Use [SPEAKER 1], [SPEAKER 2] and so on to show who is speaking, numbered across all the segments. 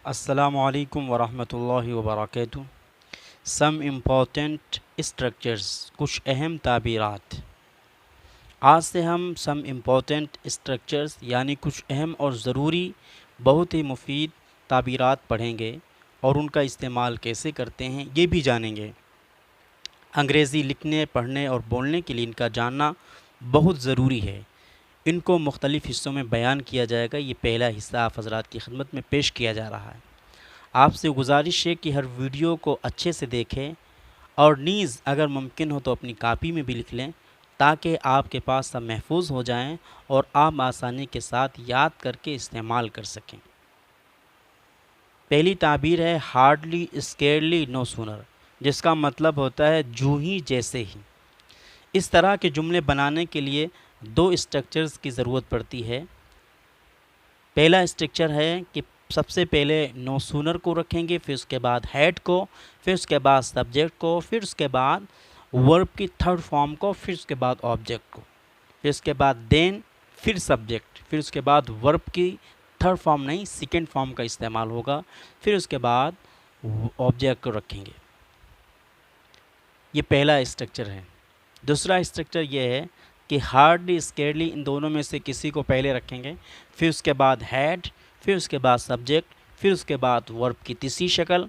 [SPEAKER 1] السلام علیکم ورحمۃ اللہ وبرکاتہ۔ سم امپورٹنٹ اسٹرکچرز، کچھ اہم تعبیرات۔ آج سے ہم سم امپورٹنٹ اسٹرکچرز یعنی کچھ اہم اور ضروری بہت ہی مفید تعبیرات پڑھیں گے اور ان کا استعمال کیسے کرتے ہیں یہ بھی جانیں گے۔ انگریزی لکھنے، پڑھنے اور بولنے کے لیے ان کا جاننا بہت ضروری ہے۔ ان کو مختلف حصوں میں بیان کیا جائے گا۔ یہ پہلا حصہ آپ حضرات کی خدمت میں پیش کیا جا رہا ہے۔ آپ سے گزارش ہے کہ ہر ویڈیو کو اچھے سے دیکھیں اور نیز اگر ممکن ہو تو اپنی کاپی میں بھی لکھ لیں تاکہ آپ کے پاس سب محفوظ ہو جائیں اور آپ آسانی کے ساتھ یاد کر کے استعمال کر سکیں۔ پہلی تعبیر ہے ہارڈلی اسکیئرلی نو سونر، جس کا مطلب ہوتا ہے جو ہی جیسے ہی۔ اس طرح کے جملے بنانے کے لیے دو اسٹرکچرز کی ضرورت پڑتی ہے۔ پہلا اسٹرکچر ہے کہ سب سے پہلے نو سونر کو رکھیں گے، پھر اس کے بعد ہیڈ کو، پھر اس کے بعد سبجیکٹ کو، پھر اس کے بعد ورب کی تھرڈ فارم کو، پھر اس کے بعد آبجیکٹ کو، پھر اس کے بعد دین، پھر سبجیکٹ، پھر اس کے بعد ورب کی تھرڈ فارم نہیں سیکنڈ فارم کا استعمال ہوگا، پھر اس کے بعد آبجیکٹ کو رکھیں گے۔ یہ پہلا اسٹرکچر ہے۔ دوسرا اسٹرکچر یہ ہے کہ ہارڈلی اسکیئرلی ان دونوں میں سے کسی کو پہلے رکھیں گے، پھر اس کے بعد ہیڈ، پھر اس کے بعد سبجیکٹ، پھر اس کے بعد ورب کی تیسری شکل،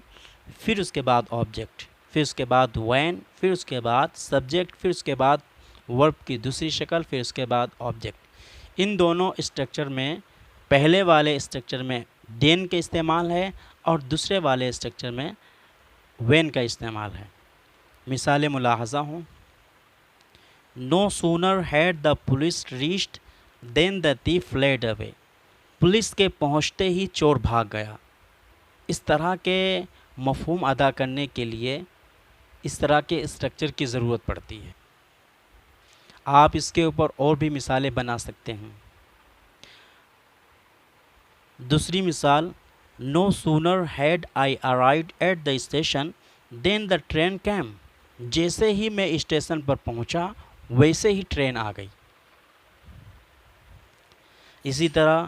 [SPEAKER 1] پھر اس کے بعد آبجیکٹ، پھر اس کے بعد وین، پھر اس کے بعد سبجیکٹ، پھر اس کے بعد ورب کی دوسری شکل، پھر اس کے بعد آبجیکٹ۔ ان دونوں اسٹرکچر میں پہلے والے اسٹرکچر میں دین کا استعمال ہے اور دوسرے والے اسٹرکچر میں وین کا استعمال ہے۔ مثال ملاحظہ ہوں: No sooner had the police reached than the thief fled away۔ Police کے پہنچتے ہی چور بھاگ گیا۔ اس طرح کے مفہوم ادا کرنے کے لیے اس طرح کے اسٹرکچر کی ضرورت پڑتی ہے۔ آپ اس کے اوپر اور بھی مثالیں بنا سکتے ہیں۔ دوسری مثال: No sooner had I arrived at the station than the train came۔ جیسے ہی میں اسٹیشن پر پہنچا ویسے ہی ٹرین آ گئی۔ اسی طرح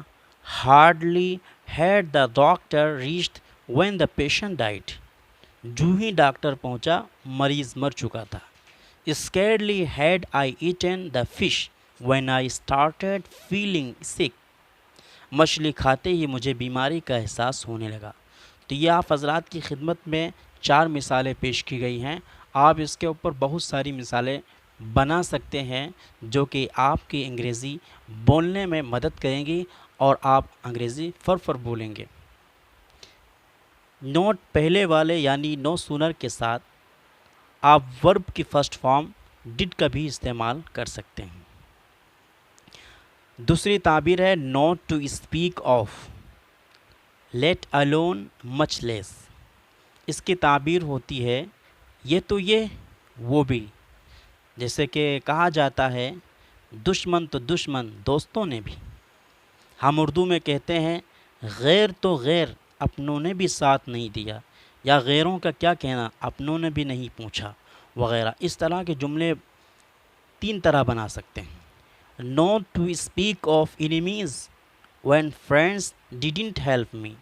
[SPEAKER 1] hardly had the doctor reached when the patient died. جو ہی ڈاکٹر پہنچا مریض مر چکا تھا۔ Scarcely had I eaten the fish when I started feeling sick. مچھلی کھاتے ہی مجھے بیماری کا احساس ہونے لگا۔ تو یہ آپ حضرات کی خدمت میں 4 مثالیں پیش کی گئی ہیں۔ آپ اس کے اوپر بہت ساری مثالیں بنا سکتے ہیں جو کہ آپ کی انگریزی بولنے میں مدد کریں گی اور آپ انگریزی فر بولیں گے۔ نوٹ پہلے والے یعنی نو سونر کے ساتھ آپ ورب کی فرسٹ فارم ڈڈ کا بھی استعمال کر سکتے ہیں۔ دوسری تعبیر ہے not to speak of, let alone much less. اس کی تعبیر ہوتی ہے یہ تو یہ وہ بھی۔ جیسے کہ کہا جاتا ہے دشمن تو دشمن دوستوں نے بھی۔ ہم اردو میں کہتے ہیں غیر تو غیر اپنوں نے بھی ساتھ نہیں دیا، یا غیروں کا کیا کہنا اپنوں نے بھی نہیں پوچھا وغیرہ۔ اس طرح کے جملے 3 طرح بنا سکتے ہیں۔ Not to speak of enemies when friends didn't help me.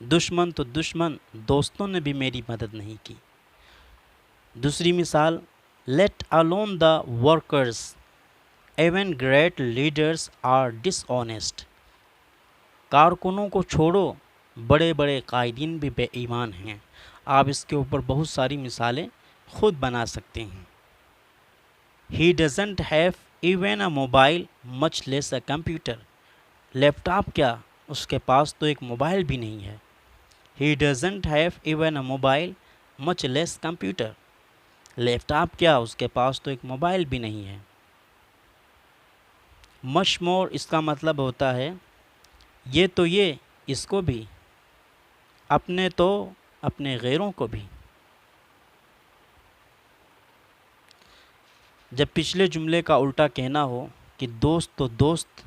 [SPEAKER 1] دشمن تو دشمن دوستوں نے بھی میری مدد نہیں کی۔ دوسری مثال let alone the workers even great leaders are dishonest. کارکنوں کو چھوڑو، بڑے بڑے قائدین بھی بے ایمان ہیں۔ آپ اس کے اوپر بہت ساری مثالیں خود بنا سکتے ہیں۔ He doesn't have even a mobile much less a computer. Laptop کیا، اس کے پاس تو ایک موبائل بھی نہیں ہے۔ He doesn't have even a mobile much less computer. Laptop کیا، اس کے پاس تو ایک موبائل بھی نہیں ہے۔ مچ مور اس کا مطلب ہوتا ہے یہ تو یہ اس کو بھی، اپنے تو اپنے غیروں کو بھی۔ جب پچھلے جملے کا الٹا کہنا ہو کہ دوست تو دوست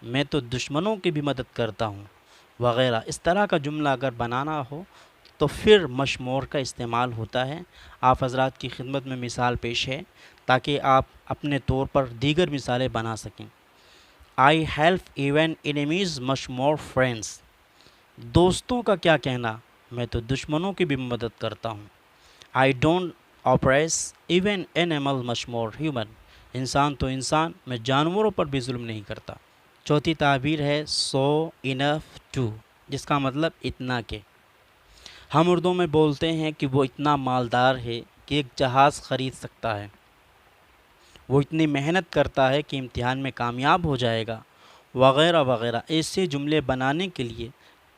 [SPEAKER 1] میں تو دشمنوں کی بھی مدد کرتا ہوں وغیرہ، اس طرح کا جملہ اگر بنانا ہو تو پھر مچ مور کا استعمال ہوتا ہے۔ آپ حضرات کی خدمت میں مثال پیش ہے تاکہ آپ اپنے طور پر دیگر مثالیں بنا سکیں۔ I help even enemies much more friends. دوستوں کا کیا کہنا، میں تو دشمنوں کی بھی مدد کرتا ہوں. I don't oppress even animal much more human. انسان تو انسان، میں جانوروں پر بھی ظلم نہیں کرتا. چوتھی تعبیر ہے so enough to، جس کا مطلب اتنا کہ. ہم اردو میں بولتے ہیں کہ وہ اتنا مالدار ہے کہ ایک جہاز خرید سکتا ہے. وہ اتنی محنت کرتا ہے کہ امتحان میں کامیاب ہو جائے گا، وغیرہ وغیرہ. ایسے جملے بنانے کے لیے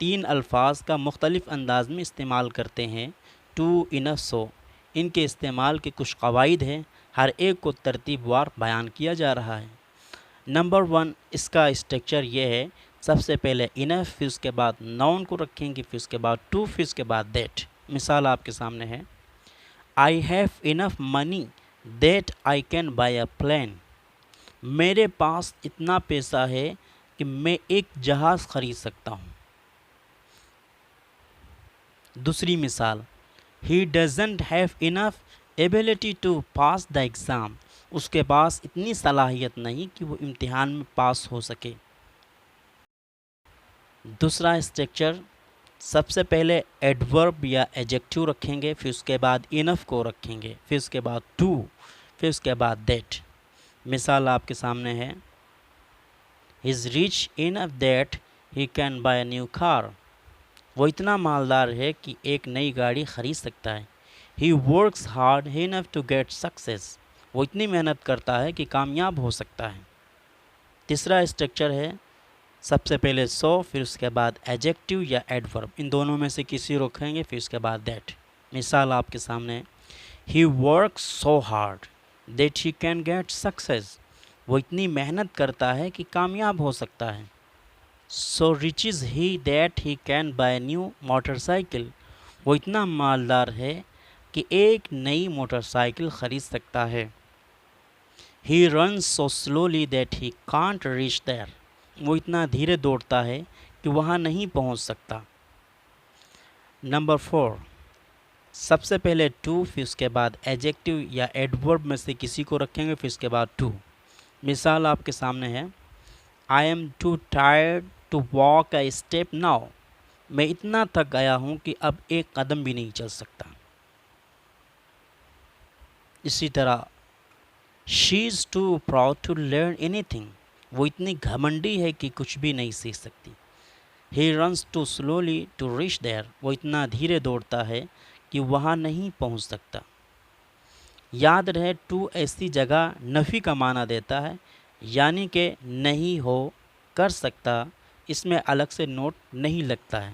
[SPEAKER 1] 3 الفاظ کا مختلف انداز میں استعمال کرتے ہیں. ٹو، انف، سو. ان کے استعمال کے کچھ قواعد ہیں، ہر ایک کو ترتیب وار بیان کیا جا رہا ہے. نمبر 1، اس کا اسٹرکچر یہ ہے. سب سے پہلے انف، پھر اس کے بعد ناؤن کو رکھیں گے، پھر اس کے بعد ٹو، پھر اس کے بعد دیٹ. مثال آپ کے سامنے ہے. I have enough money that I can buy a plane. میرے پاس اتنا پیسہ ہے کہ میں ایک جہاز خرید سکتا ہوں. دوسری مثال، he doesn't have enough ability to pass the exam. اس کے پاس اتنی صلاحیت نہیں کہ وہ امتحان میں پاس ہو سکے. دوسرا اسٹرکچر، سب سے پہلے ایڈورب یا ایجیکٹیو رکھیں گے، پھر اس کے بعد انف کو رکھیں گے، پھر اس کے بعد ٹو، پھر اس کے بعد دیٹ. مثال آپ کے سامنے ہے. He is rich enough that he can buy a new car. وہ اتنا مالدار ہے کہ ایک نئی گاڑی خرید سکتا ہے. He works hard enough to get success. وہ اتنی محنت کرتا ہے کہ کامیاب ہو سکتا ہے. تیسرا اسٹرکچر ہے، سب سے پہلے سو، پھر اس کے بعد ایجیکٹیو یا ایڈورب. ان دونوں میں سے کسی رکھیں گے، پھر اس کے بعد دیٹ. مثال آپ کے سامنے. He works so hard that he can get success. وہ اتنی محنت کرتا ہے کہ کامیاب ہو سکتا ہے. So riches he that he can buy new motorcycle. وہ اتنا مالدار ہے کہ ایک نئی موٹر سائیکل خرید سکتا ہے. He runs so slowly that he can't reach there. وہ اتنا دھیرے دوڑتا ہے کہ وہاں نہیں پہنچ سکتا. نمبر 4، سب سے پہلے ٹو، پھر اس کے بعد ایجیکٹیو یا ایڈورب میں سے کسی کو رکھیں گے، پھر اس کے بعد ٹو. مثال آپ کے سامنے ہے. I am too tired to walk a step now. میں اتنا تھک گیا ہوں کہ اب ایک قدم بھی نہیں چل سکتا. اسی طرح she is too proud to learn anything. وہ اتنی گھمنڈی ہے کہ کچھ بھی نہیں سیکھ سکتی. He runs too slowly to reach there. وہ اتنا دھیرے دوڑتا ہے کہ وہاں نہیں پہنچ سکتا. یاد رہے، ٹو ایسی جگہ نفی کا معنی دیتا ہے، یعنی کہ نہیں ہو، کر سکتا. اس میں الگ سے نوٹ نہیں لگتا ہے.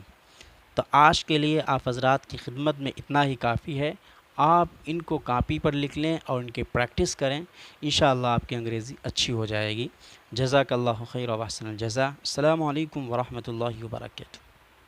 [SPEAKER 1] تو آج کے لیے آپ حضرات کی خدمت میں اتنا ہی کافی ہے. آپ ان کو کاپی پر لکھ لیں اور ان کی پریکٹس کریں. انشاءاللہ آپ کی انگریزی اچھی ہو جائے گی. جزاک اللہ خیر و احسن الجزا. السلام علیکم ورحمۃ اللہ وبرکاتہ.